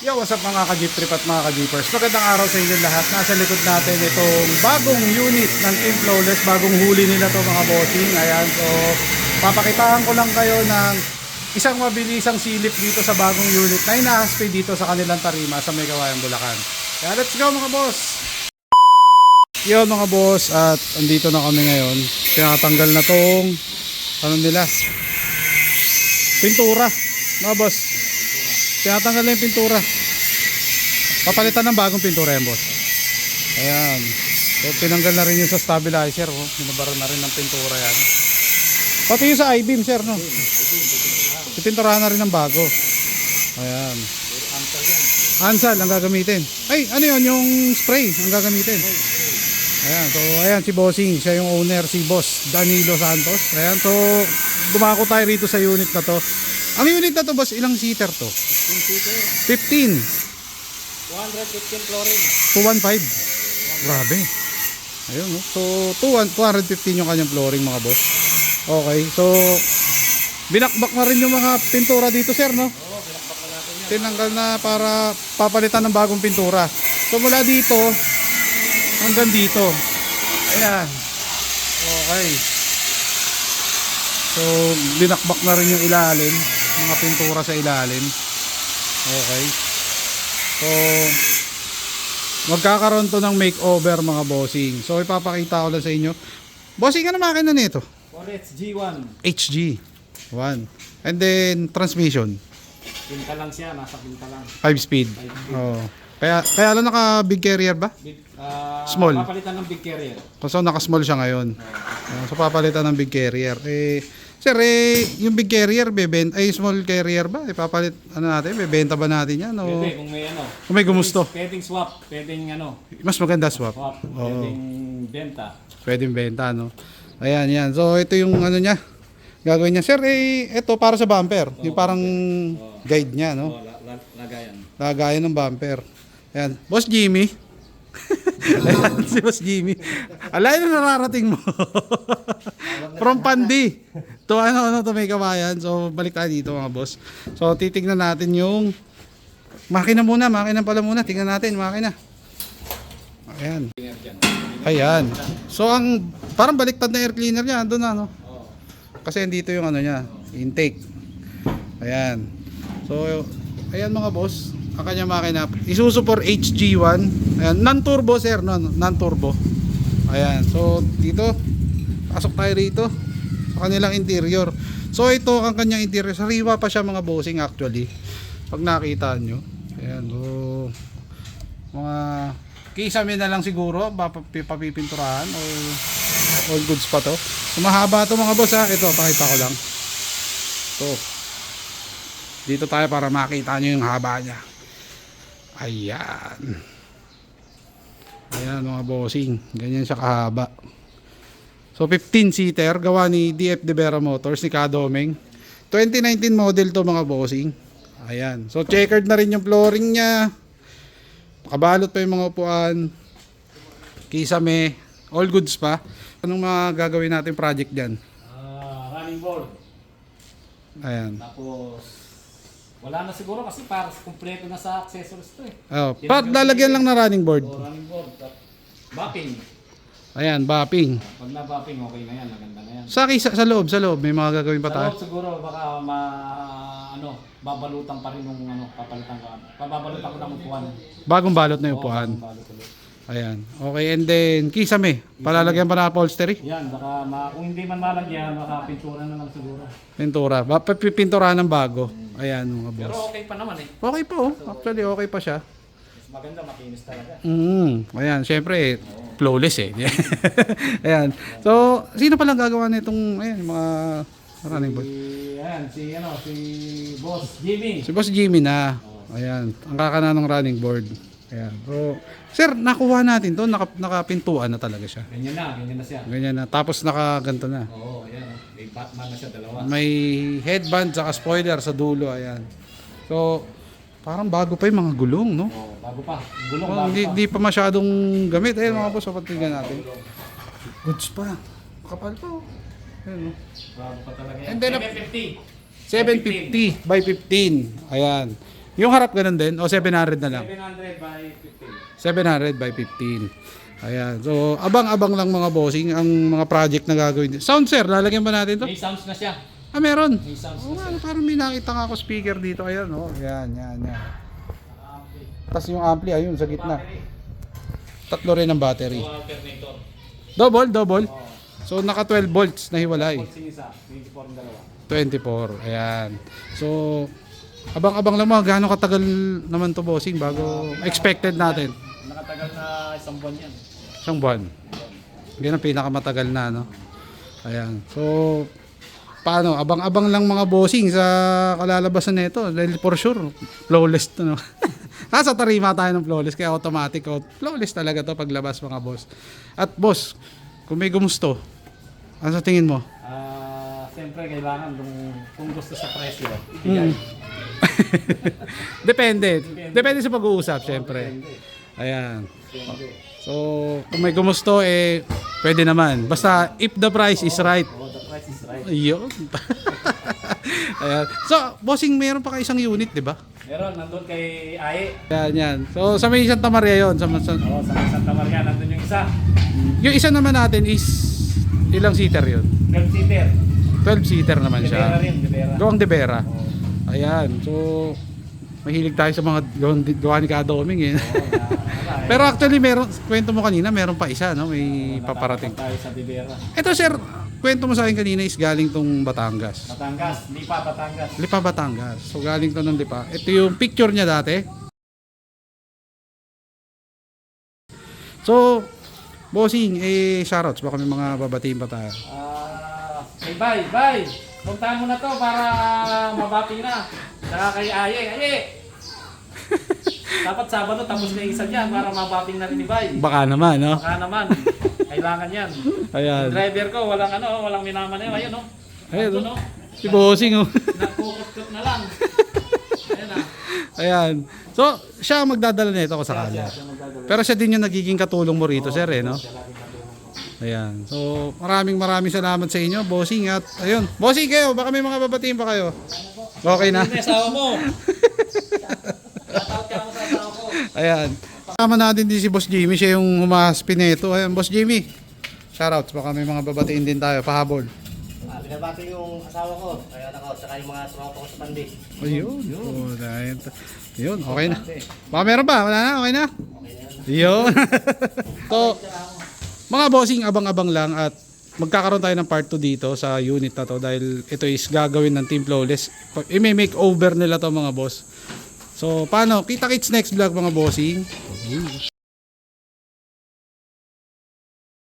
Yo, what's up mga ka-jeep trip at mga ka-jeepers? Magandang araw sa inyo lahat. Nasa likod natin itong bagong unit ng Team Flawless. Bagong huli nila to mga bossing. Ayan, so papakitaan ko lang kayo ng isang mabilisang silip dito sa bagong unit na ina-speed dito sa kanilang tarima sa May Kawayan, Bulacan. Kaya let's go mga boss! Yo mga boss, at andito na kami ngayon. Tinatanggal na tong ano nila, pintura mga boss. Tinatanggal na yung pintura. Papalitan ng bagong pintura yan boss. Ayan. So tinanggal na rin yung sa stabilizer. Oh. Binabaran na rin ng pintura yan. Pati yung sa I-beam sir no. Pinturahan na rin ng bago. Ayan. Ansal ang gagamitin. Ay ano yun, yung spray ang gagamitin. Ayan. So ayan si Bossing. Siya yung owner, si Boss Danilo Santos. Ayan. So dumako tayo rito sa unit na to. Ang unit na to boss, ilang seater to? 15. 215 chlorine. 215. Grabe. Ayun, no? So 215 yung kanyang flooring mga boss. Okay, so binakbak na rin yung mga pintura dito sir, no? Oo, binakbak na natin yan. Tinanggal na para papalitan ng bagong pintura. So mula dito hanggang dito. Ayan. Okay. So binakbak na rin yung ilalim, mga pintura sa ilalim. Okay. So magkakaroon to ng makeover mga bossing. So ipapakita ko lang sa inyo. Bossing, ano makina nito? Forex G1. HG1. And then transmission, Pinta lang siya, nasa pinta lang. 5 speed. Oh. Kaya lang naka big carrier ba? Small. Papalitan ng big carrier. So naka small siya ngayon. So papalitan ng big carrier. Sir, yung big carrier bebenta, small carrier ba? Ipapalit ano natin, bebenta ba natin 'yan o Pwede, kung may ano. kung may gumusto? Pwedeng swap, pwedeng ano. Mas maganda swap. Swap, Oo. pwedeng benta. Pwedeng benta, no. Ayan, yan. So ito yung ano niya. Gagawin niya. Sir, ito para sa bumper. Yung parang guide niya, no. Oh, lagayan. Lagayan ng bumper. Ayan. Boss Jimmy. Ayan, si Boss Jimmy. Alay na nararating mo. From Pandi to to May Kawayan. So balik tayo dito mga boss. So titignan natin yung makina muna. Makina pala muna. Tingnan natin makina. Ayan. Ayan. So ang parang baliktad na air cleaner niya. Doon na no. Kasi dito yung ano niya. Intake. Ayan. So ayan mga boss. Ang kanya makina, Isuzu for HG1. Ayan, non-turbo sir, non-turbo. Ayan, so dito pasok tayo rito sa kanilang interior. So ito ang kanyang interior, sariwa pa siya mga bossing actually. Pag nakita nyo. Ayan, so mga kisame na lang siguro papipinturahan o all goods pa to. So mahaba to mga boss ha. Ito, pakita ko lang. Ito. Dito tayo para makita nyo yung haba niya. Ayan. Ayan mga bossing. Ganyan siya kahaba. So 15 seater. Gawa ni DF De Vera Motors. Ni Kadomeng. 2019 model to mga bossing. Ayan. So checkered na rin yung flooring niya. Nakabalot pa yung mga upuan. Kisame. All goods pa. Anong mga gagawin natin project dyan? Running board. Ayan. Tapos wala na siguro kasi para kumpleto na sa accessories to eh. Oh, lalagyan lang na running board. O running board. Bapping. Ayan, bapping. Pag na-bapping, okay na yan. Maganda na yan. Sa loob may mga gagawin pa Sa tayo. loob siguro baka babalutan pa rin yung papalitan ko. Pababalutan ko ng upuan. Bagong balot na yung upuan. Bagong balot ulit. Ayan. Okay, and then kisame. Palalagyan pa na upholstery. Yan, baka kung hindi man malagyan, baka pintura na lang siguro. Pintura. Pipinturahan ng bago. Ayan mga boss. Pero okay pa naman eh. Okay pa oh. Actually okay pa siya. Mas maganda, makinis talaga. Ayan, syempre flawless eh. Ayan. So, sino palang gagawa nitong ayan, mga running board? Si Boss Jimmy. Si Boss Jimmy na. Ayan, ang kakana ng running board. Ayan. So, sir, nakuha natin to, nakapintuan na talaga siya. Ganyan na siya. Ganyan na. Tapos nakaganto na. Oo, ayan. May Batman na siya, dalawa. May headband saka spoiler sa dulo, ayan. So, parang bago pa yung mga gulong, no? Oo, bago pa. Gulong Oh, bago pa. hindi pa masyadong gamit. Ayun mga boss, patignan natin. Goods pa. Kapal pa. Oh. Ayun, no? Bago pa talaga yan. And then, 750. 750 by 15. Ayan. Yung harap ganun din o 700 na lang? 700 by 700 15. by 15. Ayan. So, abang-abang lang mga bossing ang mga project na gagawin. Sound sir, lalagyan ba natin to? May sounds na siya. Ah, meron. May sounds Oo na nga, siya. parang may nakita nga ako speaker dito. Ayan, oh. Yan. Tapos yung ampli, ayun, sa gitna. Battery. Tatlo rin ang battery. So, alternator. Double. So, naka 12 volts na hiwalay. Volts yung isa. 24 ang dalawa. 24. Ayan. So, abang-abang lang mga gaano katagal naman to bossing bago expected natin. Nakatagal na isang buwan yan. Isang buwan. Yan ang pinakamatagal na, no? Ayan. So, paano? Abang-abang lang mga bossing sa kalalabasan nito. Dahil for sure, flawless to, no? Nasa tarima tayo ng flawless, kaya automatic. Flawless talaga to paglabas mga boss. At boss, kung may gumusto, ano sa tingin mo? Siyempre, kailangan kung gusto sa presyo, ibigay. Depende sa pag-uusap, syempre. Ayan. Depende. So, kung may gumusto, pwede naman. Basta, if the price is right. Oh, the price is right. Ayun. Ayan. So, bossing, meron pa kayo isang unit, di ba? Meron, nandun kay Aye. Yan. So, sa may Santa Maria yun. Oo, sa Santa Maria, nandun yung isa. Yung isa naman natin is, ilang seater yun? 12-seater. 12-seater naman Debera siya. rin, Debera. Gawang Debera. Oo. Ayan. So, mahilig tayo sa mga gawa ni Kadoming eh. Pero actually, kwento mo kanina, meron pa isa, no? May paparating. Tayo sa Debera. Ito sir, kwento mo sa akin kanina is galing tong Batangas. Batangas, Lipa, Batangas. Lipa, Batangas. So galing to ng Lipa. Ito yung picture niya dati. So, bossing, shoutouts. Baka may mga babatiin pa tayo. Hey, bye. Puntahan mo na to para mabati na. Saka kay Aye. Dapat Sabado tapos na isa dyan para mabating na rin ni Bay. Baka naman, no? Baka naman. Kailangan yan. Ayan. Yung driver ko, walang minamanayo. Ayun, no? Ayun, Nandun, no? no? Si bossing, oh. Nakukot-kot na lang. Ayan, ah. Ayan. So, siya ang magdadala nito ko sa kanya. Siya magdadala. Pero siya din yung nagiging katulong mo rito, sir, no? Siya laging katulong ko. Ayan. So, maraming salamat sa inyo, bossing. At, ayun. Bossing kayo, baka may mga babatiin pa kayo. Okay na. Hindi na asawa mo. Shoutout ka lang sa asawa ko. Ayan. Kasama natin din si Boss Jimmy. Siya yung humaspi nito. Ayan, Boss Jimmy. Shoutouts. Baka may mga babatiin din tayo. Pahabol. Binabati yung asawa ko, kaya ako, saka yung mga tropa ko sa pandi. Ayun. Yun. Okay na. Baka meron pa. Wala na. Okay na. Yun. So, mga bossing, abang-abang lang at magkakaroon tayo ng part 2 dito sa unit na to dahil ito is gagawin ng Team Flawless. I-make over nila to mga boss. So, paano? Kita-kits next vlog mga bossing.